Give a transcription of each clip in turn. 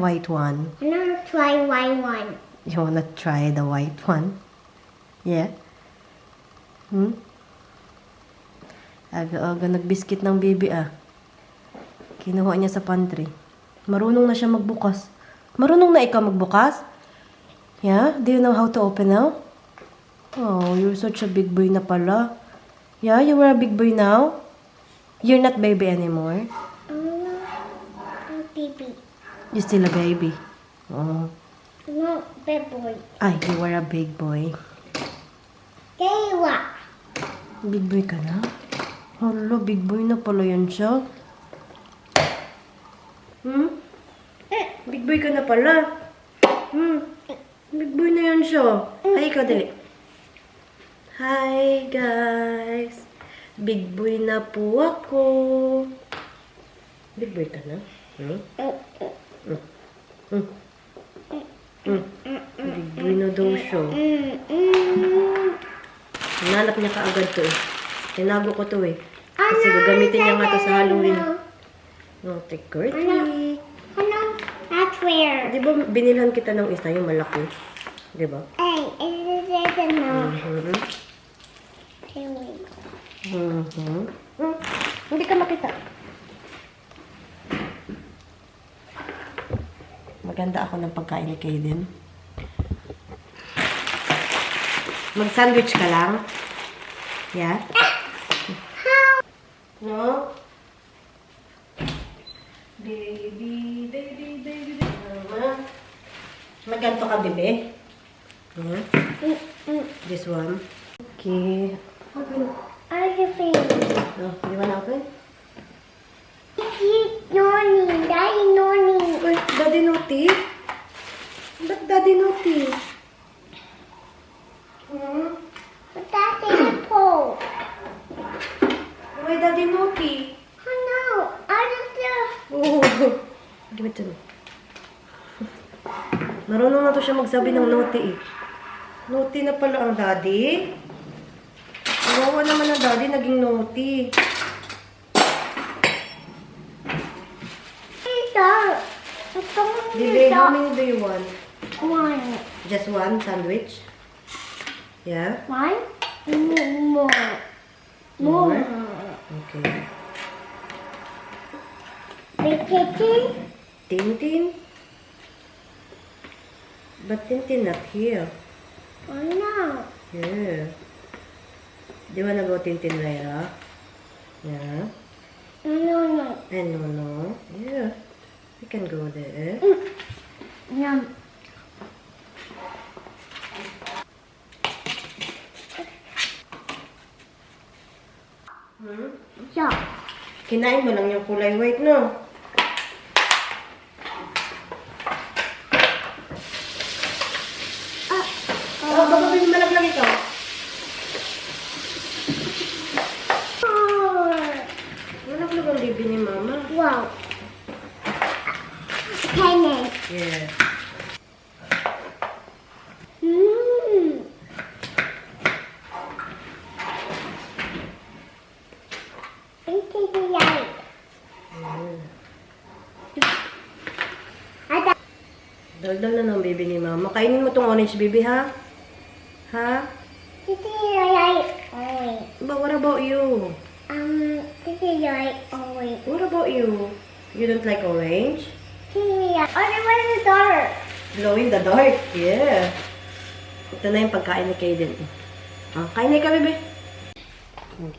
white one? I want to try white one. You wanna try the white one? Yeah? Aga-aga nagbiskit ng baby Kinuha niya sa pantry. Marunong na siya magbukas. Marunong na ikaw magbukas? Yeah? Do you know how to open now? Oh, you're such a big boy na pala. Yeah, you were a big boy now? You're not baby anymore? Baby. You're still a baby. Oh. No, big boy. Ay, you were a big boy. Dewa. Big boy ka na? Hala, big boy na pala yan siya. Big boy ka na pala. Big boy na yan siya. Ay, ikaw dali. Hi, guys. Big boy na po ako. Big boy ka na? Big boy na daw siya. Hinanap niya kaagad to eh. Tinago ko to eh. Kasi gagamitin niya nga to sa Halloween. No, trick or treat. Ano? That's where. Di ba binilhan kita ng isa yung malaki? Di ba? Hey, it is no. Hindi ka makita. Maganda ako ng pagkain ni Kaden. Mag-sandwich ka lang? Yeah? No? Baby, baby, baby, baby. Magganto ka, bebe? This one. Okay. Are you feeling? No, di ba na-open? Noni, Daddy Noni. Uy, Daddy Naughty? Ba't Daddy Naughty? Daddy Apple. Why Daddy Naughty? Oh no, I just Oh, give it to me. Marunong na to siya magsabi ng naughty eh. Naughty na pala ang daddy. Kawawa naman ang daddy, naging naughty. Bebe, how many do you want? One. Just one sandwich? Yeah? One? More. More? Okay. Big kitchen? Tintin? But Tintin not here. Oh no. Yeah. Do you wanna go Tintin Lyra? Yeah. No, no. And no. Yeah. We can go there. Yum. Yeah. Kinain mo lang yung kulay white, no? Baka may malaglag ikaw. Malaglag ang baby ni mama. Wow. Penny. Yeah. Into the light. Daldal na ng baby ni mama. Kainin mo tong orange baby, ha? Ha? Into the light. Oh, But what about you? this is light. Oh, wait. What about you? You don't like orange? Oh, there was the dark. Glow in the dark. Yeah. Ito na yung pagkain ni Kaden. Kain na ka, bebe.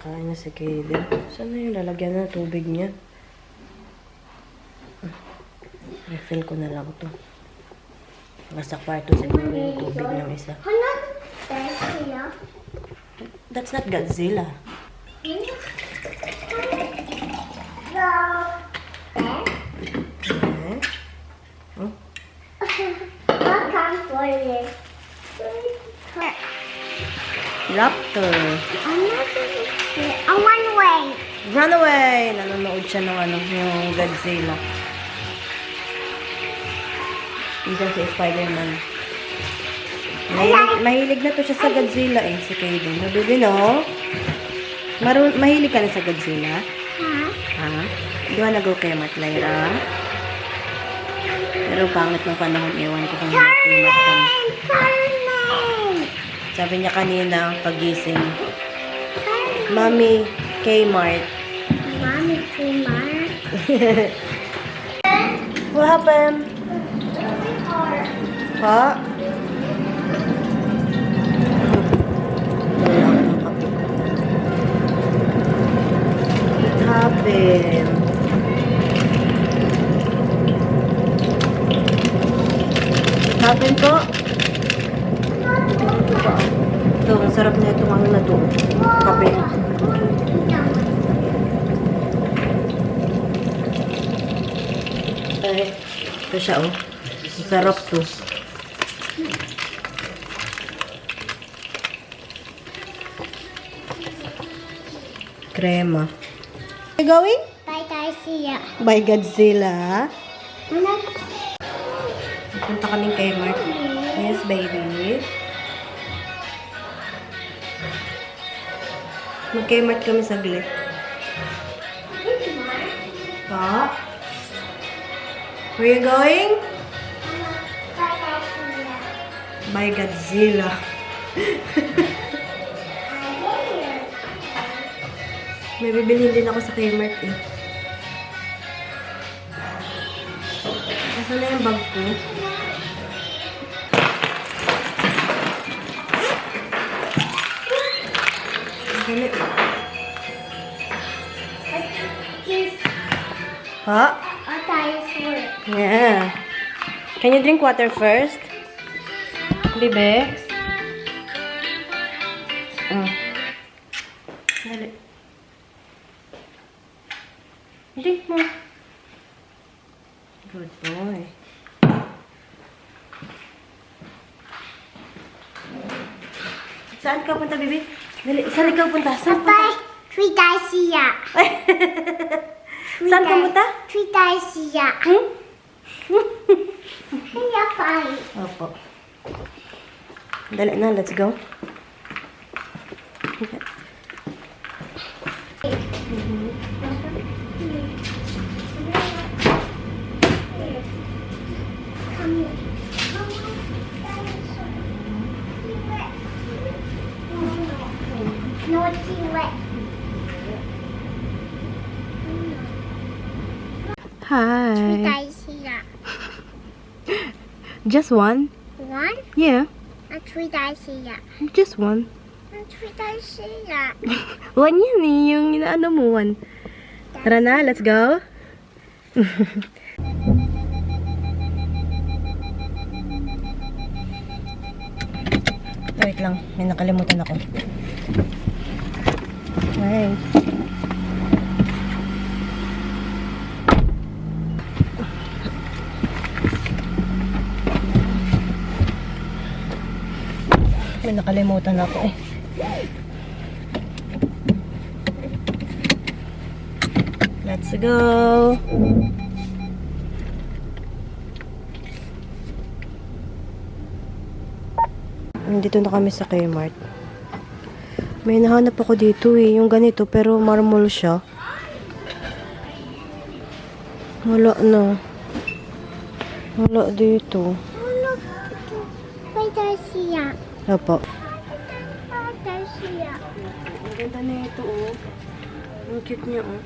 Kain na si Kaden. Saan na yung lalagyan na tubig niya? Refill ko na lang to. Nasa kwarto siguro yung tubig ng isa. That's not Godzilla. Raptor. One way. Run away! Nanonood siya ng yung Godzilla. Diyan si Spider-Man. Mahilig na to siya sa Godzilla eh, si Kaden. Nabili, no? Mahilig ka na sa Godzilla? Huh? Ha? Do you wanna go kay Mat Lyra? Pero pangit ng panahon, ewan ko kung Kmart kami. Carmen! Sabi niya kanina, pagising, Mommy, Kmart. Mommy, Kmart. What happened? Pa? What happened? What happened po? Ito, ang sarap na itong ano na to. Kape. Ay, ito siya oh. Ang sarap to. Crema. Where you going? Bye, Garcia. By Godzilla. Ano? Punta kaming Kmart. Yes, baby. Mag-Kmart kami saglit. Pa? Where you going? Bye, Garcia. By Godzilla. May bibilhin din ako sa Kmart eh. Nasaan na yung bag ko? Dali. Ha? I'll try this work. Yeah. Can you drink water first? Bibe? Dali. Drink mo. Good boy. Saan ka punta, Bibi? Dali, saan ikaw punta? Saan punta? Bye, Tree Garcia. Saan ka punta? Tree Garcia. Hmm? Kaya fine. Opo. Dali na, let's go. No, it's wet. Hi. Garcia. Just one? One? Yeah, A tree Garcia. just one. A tree Garcia. One yan eh, yung inaano mo, one. Tara na, let's go. Wait lang, may nakalimutan ako. Hey. May nakalimutan ako eh. Let's go. Nandito na kami sa Kmart. May nahanap ako dito eh, yung ganito pero marmol siya. Wala na. Wala dito. Oh, look. Tree Garcia. Opo. Garcia. Ang ganda na ito oh. Ang cute niya oh.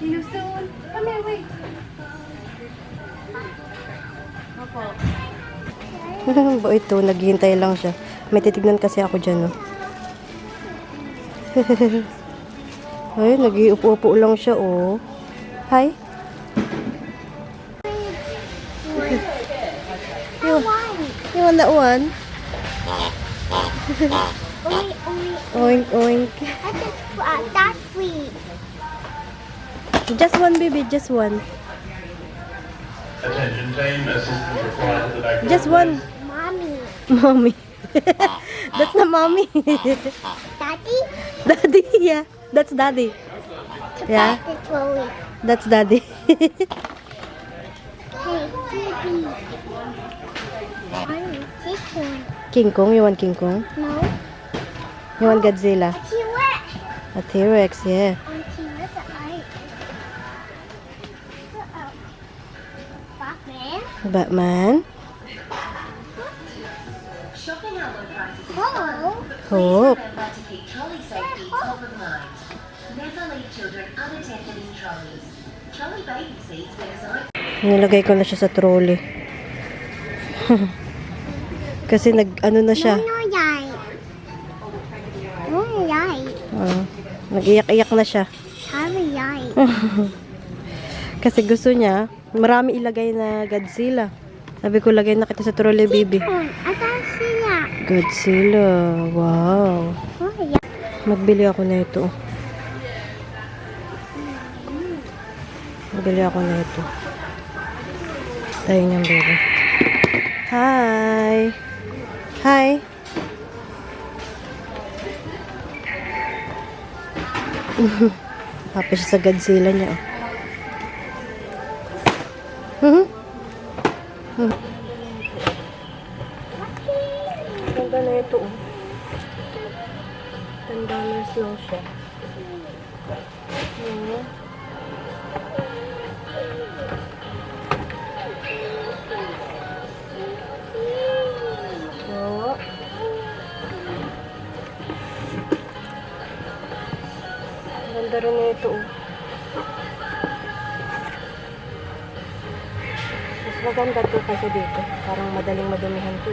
See you soon. Come here, wait. Opo. Ito, naghihintay lang siya. May titignan kasi ako dyan, no? Ay, nag-iupo-upo lang siya, oh. Hi. You want that one? Oink, oink. That's free. Just one, baby, just one. Attention team, assistance required at the back. Just one. Mommy. Mommy. That's not mommy. Daddy? Daddy, yeah. That's daddy. Yeah, The trolley. that's daddy. Hey, baby. Mommy, this one. King Kong, you want King Kong? No. You want Godzilla? T-Rex. A T-Rex, yeah. T-Rex, Batman. Batman. Shopping at low prices is Hello. Hope. remember to keep trolley safety top of mind. Never leave children unattended in trolleys. Trolley baby seats were designed Nilagay ko na siya sa trolley. Kasi ano na siya. No, yay. No, yay. Nag-iyak-iyak na siya. Sorry, yay. Kasi gusto niya, marami ilagay na Godzilla. Sabi ko, lagay na kita sa trolley, baby. Atas sila. Godzilla. Wow. Oh, yeah. Magbili ako na ito. Magbili ako na ito. Tayo niyang, baby. Hi. Hi. Happy siya sa Godzilla niya. Ganda na ito. $10 lang siya. So, ganda rin na ito. Mas maganda to kasi dito. Parang madaling madumihan to.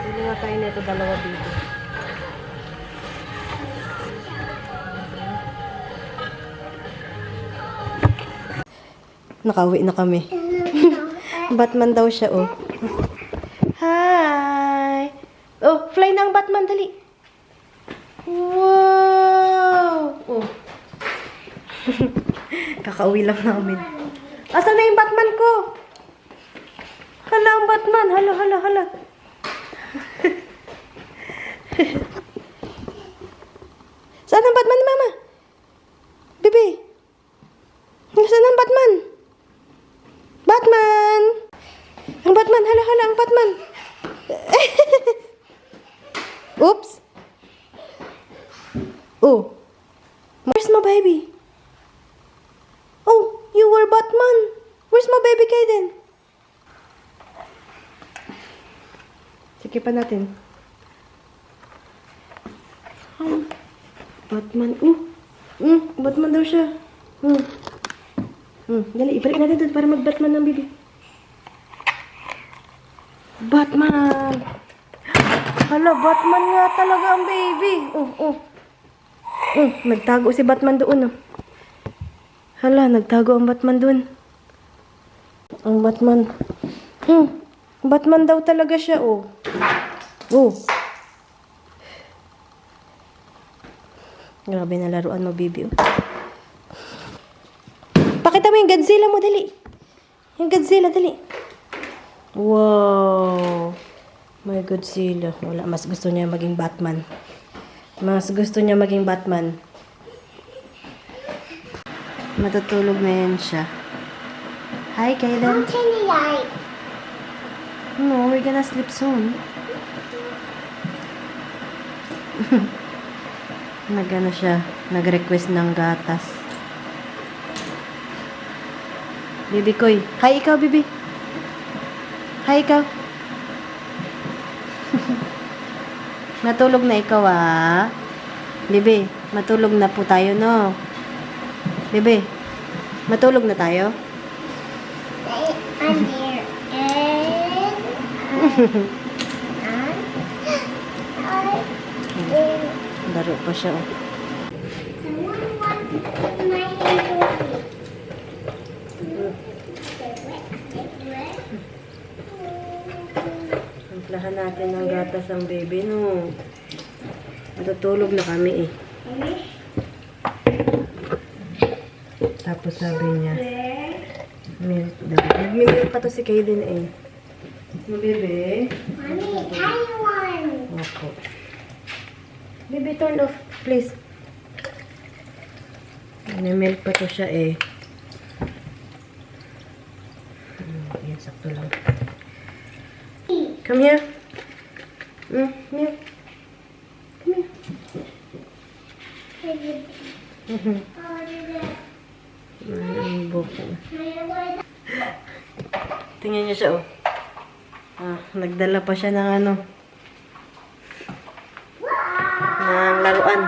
Bili nga tayo na ito, dalawa dito. Nakauwi na kami. Batman daw siya, oh. Hi! Oh, fly na ang Batman, dali. Wow! Oh. Kakauwi lang namin. Asan na yung Batman ko? Hala, ang Batman. Hala, hala, hala. Saan ang Batman ni Mama? Bibi. Saan ang Batman? Batman! Ang Batman. Hala, hala, ang Batman. Oops. Oh. Where's my baby? Oh, you were Batman. Where's my baby Kaden? Sige pa natin. Batman. Batman daw siya. Dali, ibalik natin doon para mag-Batman ng baby. Batman! Hala, Batman nga talaga ang baby. Nagtago si Batman doon. Hala, nagtago ang Batman doon. Ang Batman. Batman daw talaga siya, Grabe na laruan mo, baby, Pakita mo yung Godzilla mo, dali. Yung Godzilla, dali. Wow. May Godzilla. Wala, mas gusto niya maging Batman. Mas gusto niya maging Batman. Matutulog na yan siya. Hi, Kaden. Yay. No, we're gonna sleep soon. Nagano siya, nag-request ng gatas. Bibi Koy. Hi, ikaw, Bibi. Hi, ikaw. Matulog na ikaw, Bibi, matulog na po tayo, no? Bibi, matulog na tayo? I'm here. Laro pa siya, Timplahan natin ng gatas ang baby, no? Matutulog na kami eh. Tapos sabi niya, milk daw. Nagmimilk pa to si Kaden eh. Bebe. Mommy, tiny one. Opo. Baby, turn off, please. Nagmimilk pa to siya eh. Yan, sakto lang. Come here. Milk. Come here. Ang buko. Tingnan niyo siya, oh. Nagdala pa siya ng ano. Ng laruan.